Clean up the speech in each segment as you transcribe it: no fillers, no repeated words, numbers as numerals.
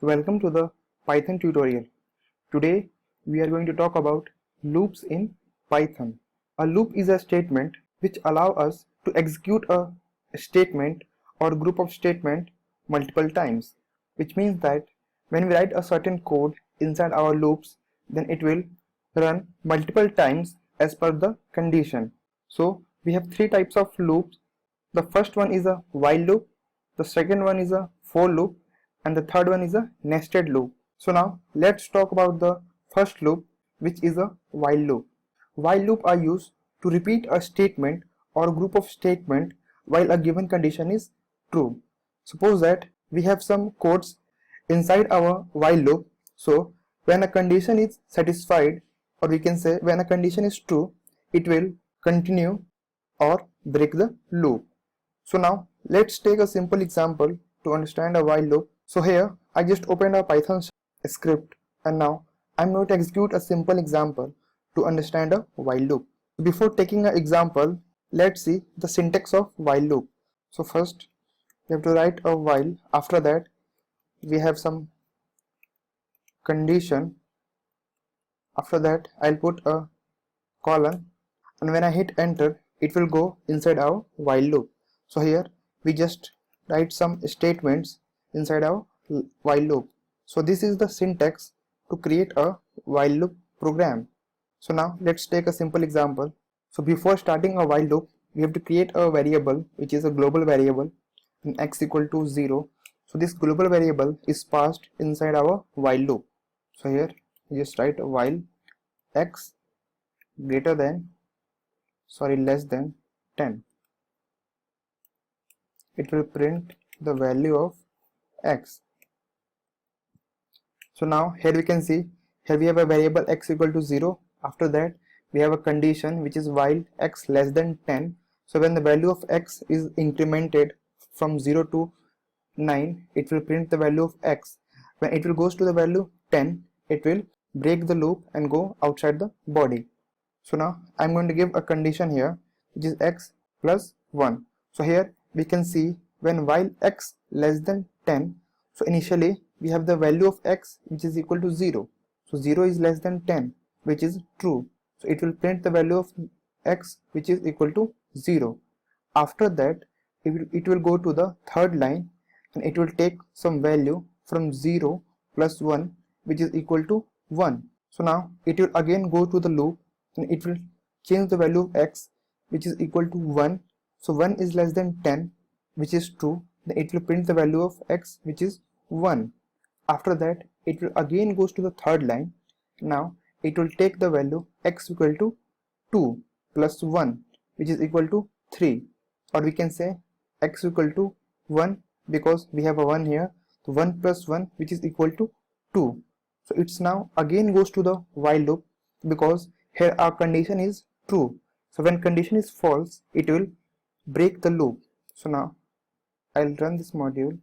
Welcome to the Python tutorial. Today we are going to talk about loops in Python. A loop is a statement which allows us to execute a statement or group of statements multiple times, which means that when we write a certain code inside our loops, then it will run multiple times as per the condition. So we have three types of loops. The first one is a while loop, the second one is a for loop, and the third one is a nested loop. So now let's talk about the first loop, which is a while loop. While loop are used to repeat a statement or group of statement while a given condition is true. Suppose that we have some codes inside our while loop. So when a condition is satisfied, or we can say when a condition is true, it will continue or break the loop. So now let's take a simple example to understand a while loop. So here I just opened a Python script, and now I'm going to execute a simple example to understand a while loop. Before taking an example, let's see the syntax of while loop. So first we have to write a while. After that we have some condition. After that I'll put a colon, and when I hit enter it will go inside our while loop. So here we just write some statements inside our while loop. So this is the syntax to create a while loop program. So now let's take a simple example. So before starting a while loop, we have to create a variable which is a global variable in x equal to 0. So this global variable is passed inside our while loop. So here we just write a while x greater than less than 10. It will print the value of x. So now here we can see, here we have a variable x equal to 0. After that we have a condition which is while x less than 10. So when the value of x is incremented from 0 to 9, it will print the value of x. When it will goes to the value 10, it will break the loop and go outside the body. So now I'm going to give a condition here which is x plus 1. So here we can see when while x less than 10, so initially we have the value of x which is equal to 0. So 0 is less than 10, which is true. So it will print the value of x which is equal to 0. After that it will go to the third line, and it will take some value from 0 plus 1 which is equal to 1. So now it will again go to the loop, and it will change the value of x which is equal to 1. So 1 is less than 10, which is true. Then it will print the value of x which is 1. After that it will again goes to the third line. Now it will take the value x equal to 2 plus 1 which is equal to 3, or we can say x equal to 1 because we have a 1 here. So 1 plus 1 which is equal to 2. So it's now again goes to the while loop because here our condition is true. So when condition is false, it will break the loop. So now I'll run this module.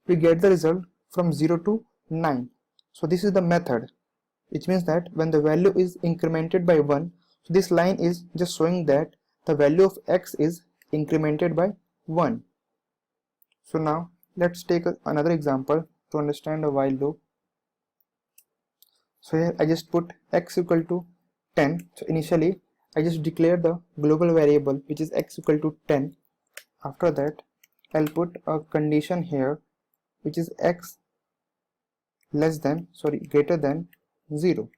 We get the result from 0 to 9. So this is the method, which means that when the value is incremented by 1, so this line is just showing that the value of x is incremented by 1. So now let's take another example to understand a while loop. So here I just put x equal to 10. So initially I just declare the global variable which is x equal to 10. After that I'll put a condition here which is x greater than 0.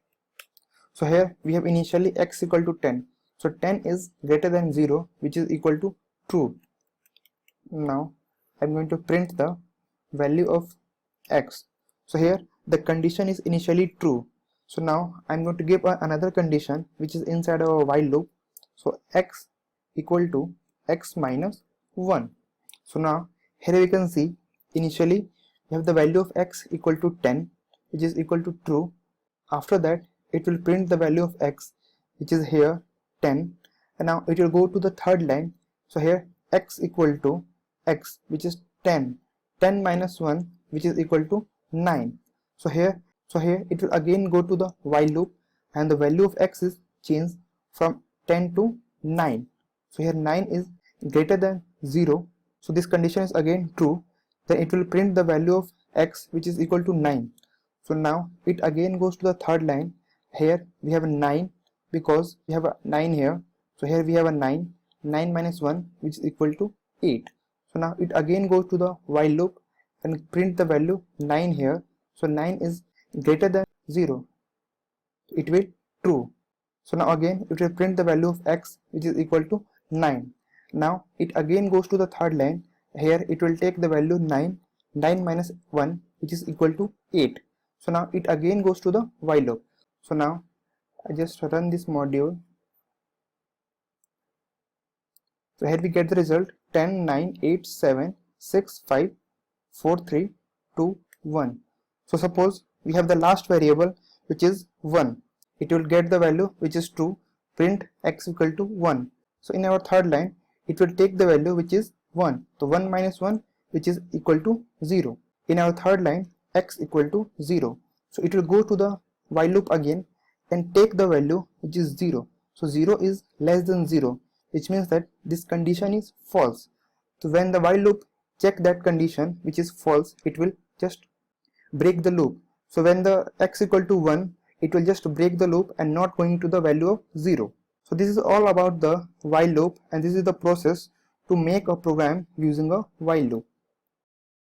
So here we have initially x equal to 10. So 10 is greater than 0, which is equal to true. Now I'm going to print the value of x. So here the condition is initially true. So now I'm going to give another condition which is inside our while loop. So x equal to x minus 1. So now here we can see initially we have the value of x equal to 10, which is equal to true. After that it will print the value of x which is here 10, and now it will go to the third line. So here x equal to x which is 10 minus 1 which is equal to 9. So here it will again go to the while loop, and the value of x is changed from 10 to 9. So here 9 is greater than 0. So this condition is again true. then it will print the value of x which is equal to 9. So now it again goes to the third line. Here we have a 9 because we have a 9 here. So here we have a 9 minus 1 which is equal to 8. So now it again goes to the while loop and print the value 9 here. So 9 is greater than 0. It will true. So now again it will print the value of x which is equal to 9. Now it again goes to the third line. Here it will take the value 9 minus 1 which is equal to 8. So now it again goes to the while loop. So now I just run this module. So here we get the result 10, 9, 8, 7, 6, 5, 4, 3, 2, 1. So suppose we have the last variable which is 1. It will get the value which is true, print x equal to 1. So in our third line it will take the value which is 1. So 1 minus 1 which is equal to 0. In our third line x equal to 0. So it will go to the while loop again and take the value which is 0. So 0 is less than 0, which means that this condition is false. So when the while loop check that condition which is false, it will just break the loop. So when the x equal to 1, it will just break the loop and not going to the value of 0. So this is all about the while loop, and this is the process to make a program using a while loop.